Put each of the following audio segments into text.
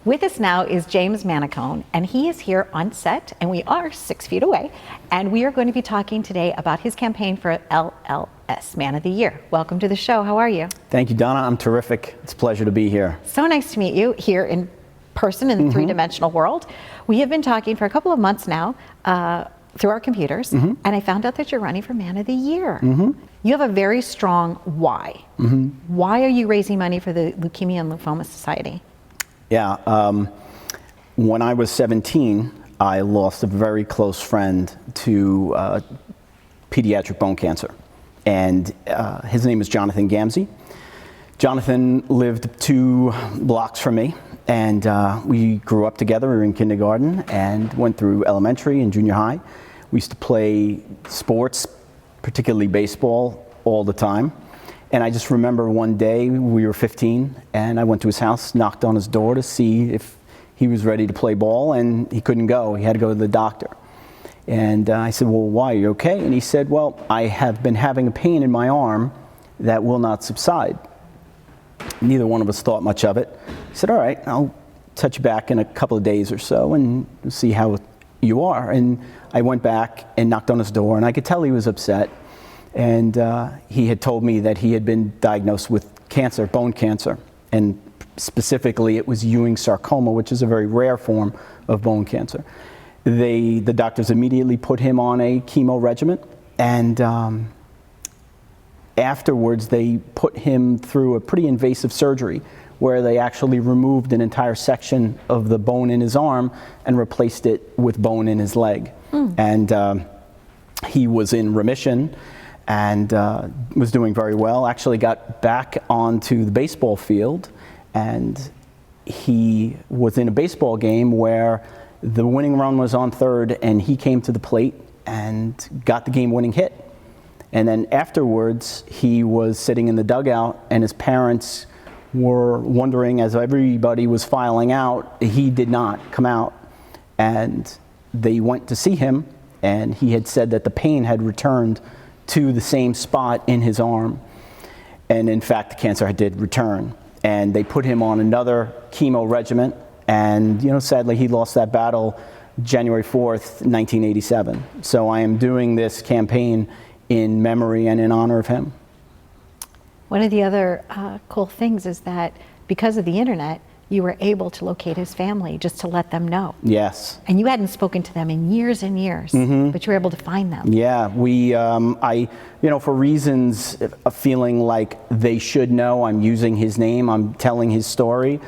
With us now is James Manicone, and he is here on set, and we are 6 feet away, and we are going to be talking today about his campaign for LLS Man of the Year. Welcome to the show. How are you? Thank you, Donna. I'm terrific. It's a pleasure to be here. So nice to meet you here in person in the three-dimensional world. We have been talking for a couple of months now through our computers, and I found out that you're running for Man of the Year. You have a very strong why. Why are you raising money for the Leukemia and Lymphoma Society? Yeah, when I was 17, I lost a very close friend to pediatric bone cancer, and his name is Jonathan Gamzee. Jonathan lived 2 blocks from me, and we grew up together. We were in kindergarten and went through elementary and junior high. We used to play sports, particularly baseball, all the time. And I just remember one day we were 15 and I went to his house, knocked on his door to see if he was ready to play ball, and he couldn't go. He had to go to the doctor. And I said, well, why, are you okay? And he said, well, I have been having a pain in my arm that will not subside. Neither one of us thought much of it. He said, all right, I'll touch you back in a couple of days or so and see how you are. And I went back and knocked on his door, and I could tell he was upset. And he had told me that he had been diagnosed with cancer, bone cancer, and specifically it was Ewing sarcoma, which is a very rare form of bone cancer. The doctors immediately put him on a chemo regimen, and afterwards they put him through a pretty invasive surgery where they actually removed an entire section of the bone in his arm and replaced it with bone in his leg. And he was in remission and was doing very well. Actually got back onto the baseball field, and he was in a baseball game where the winning run was on third, and he came to the plate and got the game-winning hit. And then afterwards, he was sitting in the dugout, and his parents were wondering, as everybody was filing out, he did not come out. And they went to see him, and he had said that the pain had returned to the same spot in his arm. And in fact, the cancer did return. And they put him on another chemo regimen. And, you know, sadly, he lost that battle January 4th, 1987. So I am doing this campaign in memory and in honor of him. One of the other cool things is that because of the internet, you were able to locate his family just to let them know. Yes. And you hadn't spoken to them in years and years, but you were able to find them. Yeah, for reasons of feeling like they should know, I'm using his name, I'm telling his story,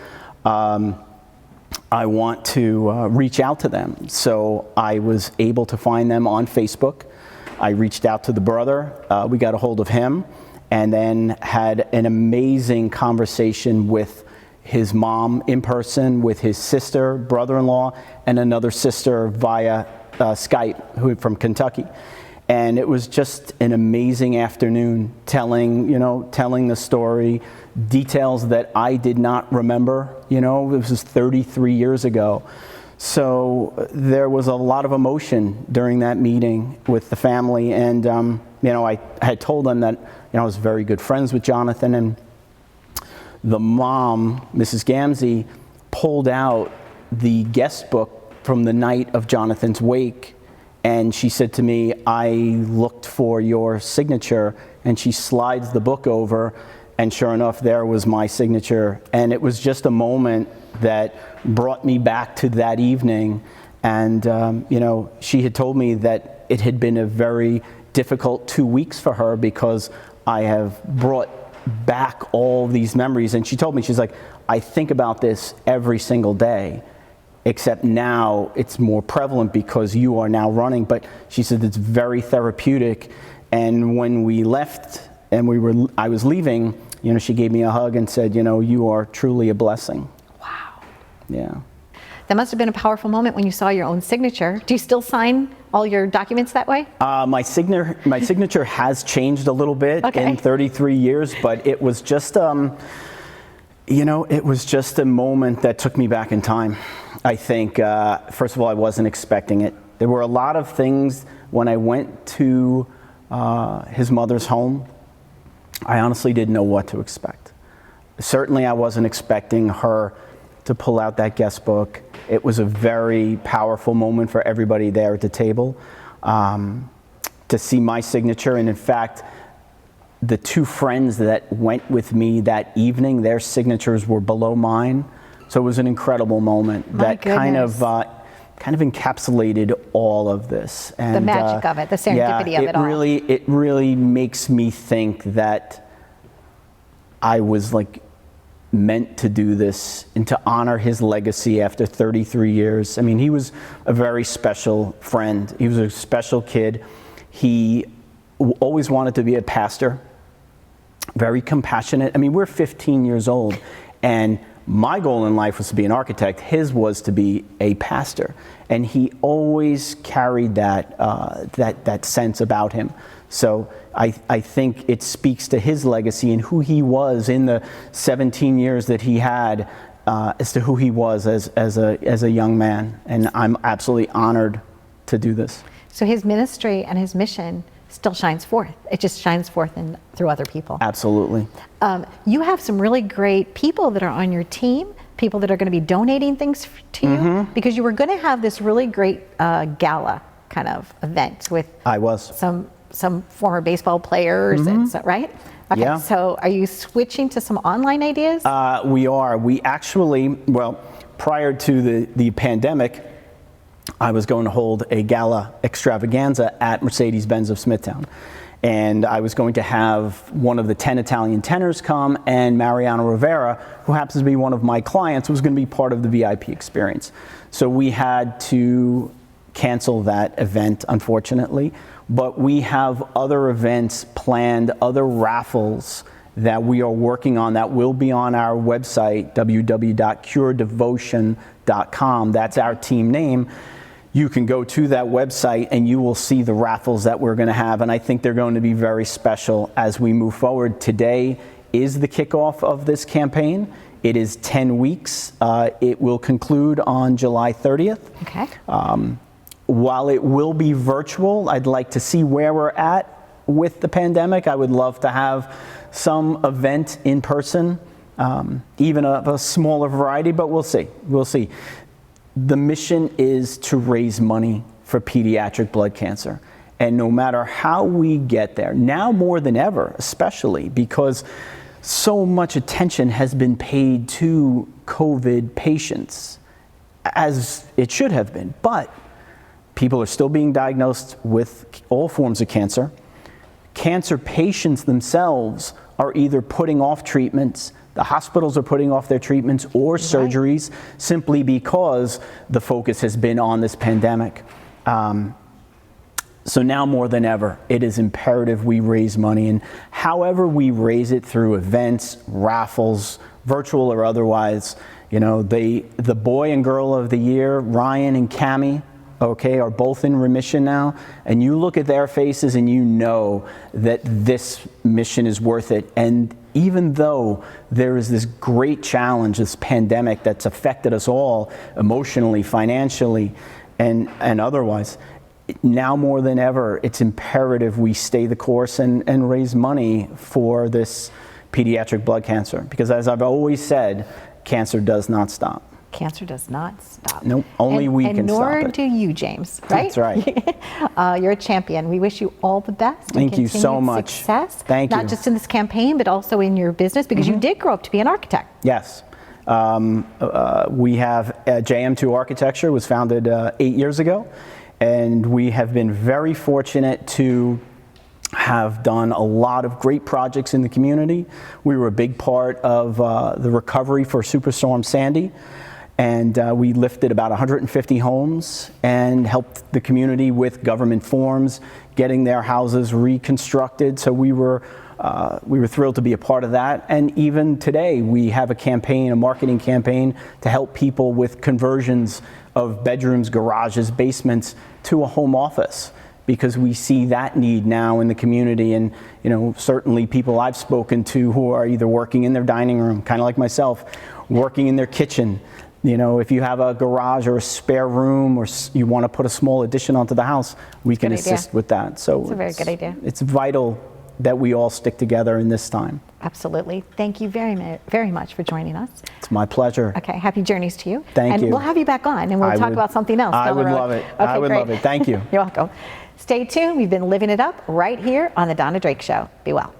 I want to reach out to them. So I was able to find them on Facebook. I reached out to the brother, we got a hold of him, and then had an amazing conversation with his mom in person, with his sister, brother-in-law, and another sister via Skype, from Kentucky. And it was just an amazing afternoon telling the story, details that I did not remember. It was 33 years ago. So there was a lot of emotion during that meeting with the family. And, I had told them that, I was very good friends with Jonathan, and the mom, Mrs. Gamzee, pulled out the guest book from the night of Jonathan's wake, and she said to me, I looked for your signature, and she slides the book over, and sure enough, there was my signature. And it was just a moment that brought me back to that evening. And, she had told me that it had been a very difficult 2 weeks for her because I have brought back all these memories. And she told me, she's like, I think about this every single day, except now it's more prevalent because you are now running. But she said it's very therapeutic. And when we left and I was leaving, she gave me a hug and said, you are truly a blessing. Wow. Yeah. That must have been a powerful moment when you saw your own signature. Do you still sign all your documents that way? My signature has changed a little bit in 33 years, but it was just, it was just a moment that took me back in time. I think, first of all, I wasn't expecting it. There were a lot of things when I went to his mother's home. I honestly didn't know what to expect. Certainly, I wasn't expecting her to to pull out that guest book. It was a very powerful moment for everybody there at the table to see my signature. And in fact, the two friends that went with me that evening, their signatures were below mine. So it was an incredible moment that kind of encapsulated all of this. And the magic of it, the serendipity of it all. It really makes me think that I was like meant to do this and to honor his legacy after 33 years. I mean, he was a very special friend. He was a special kid. He always wanted to be a pastor, very compassionate. I mean, we're 15 years old, and my goal in life was to be an architect. His was to be a pastor, and he always carried that sense about him. So I think it speaks to his legacy and who he was in the 17 years that he had, as to who he was as a young man. And I'm absolutely honored to do this. So his ministry and his mission still shines forth. It just shines forth through other people. Absolutely. You have some really great people that are on your team, people that are going to be donating things to you, because you were going to have this really great gala kind of event with some former baseball players, and so, right? Okay, yeah. So are you switching to some online ideas? We are. We actually, well, prior to the pandemic, I was going to hold a gala extravaganza at Mercedes-Benz of Smithtown. And I was going to have one of the 10 Italian tenors come, and Mariano Rivera, who happens to be one of my clients, was going to be part of the VIP experience. So we had to cancel that event, unfortunately. But we have other events planned, other raffles that we are working on that will be on our website, www.curedevotion.com. That's our team name. You can go to that website and you will see the raffles that we're going to have, and I think they're going to be very special as we move forward. Today is the kickoff of this campaign. It is 10 weeks. It will conclude on July 30th. Okay. While it will be virtual, I'd like to see where we're at with the pandemic. I would love to have some event in person, even a smaller variety, but we'll see. We'll see. The mission is to raise money for pediatric blood cancer. And no matter how we get there, now more than ever, especially because so much attention has been paid to COVID patients, as it should have been. But people are still being diagnosed with all forms of cancer. Cancer patients themselves are either putting off treatments, the hospitals are putting off their treatments or surgeries simply because the focus has been on this pandemic. So now more than ever, it is imperative we raise money, and however we raise it, through events, raffles, virtual or otherwise. You know, the boy and girl of the year, Ryan and Cammie, are both in remission now, and you look at their faces and you know that this mission is worth it. And even though there is this great challenge, this pandemic that's affected us all emotionally, financially, and otherwise, now more than ever, it's imperative we stay the course and raise money for this pediatric blood cancer. Because as I've always said, cancer does not stop. Cancer does not stop. Nope, only we can stop it. And nor do you, James, right? That's right. You're a champion. We wish you all the best. Thank you so much. Success. Thank you. Not just in this campaign, but also in your business, because you did grow up to be an architect. Yes. We have JM2 Architecture was founded 8 years ago, and we have been very fortunate to have done a lot of great projects in the community. We were a big part of the recovery for Superstorm Sandy. And we lifted about 150 homes and helped the community with government forms, getting their houses reconstructed. So we were thrilled to be a part of that. And even today, we have a campaign, a marketing campaign, to help people with conversions of bedrooms, garages, basements to a home office, because we see that need now in the community. And certainly people I've spoken to who are either working in their dining room, kind of like myself, working in their kitchen. If you have a garage or a spare room, or you want to put a small addition onto the house, we can assist with that. So it's a very good idea. It's vital that we all stick together in this time. Absolutely. Thank you very much for joining us. It's my pleasure. Okay, happy journeys to you. Thank and you. we'll have you back on, and we'll talk about something else I down the would road. love it. Okay, I would great. love it. Thank you. You're welcome. Stay tuned. We've been living it up right here on The Donna Drake Show. Be well.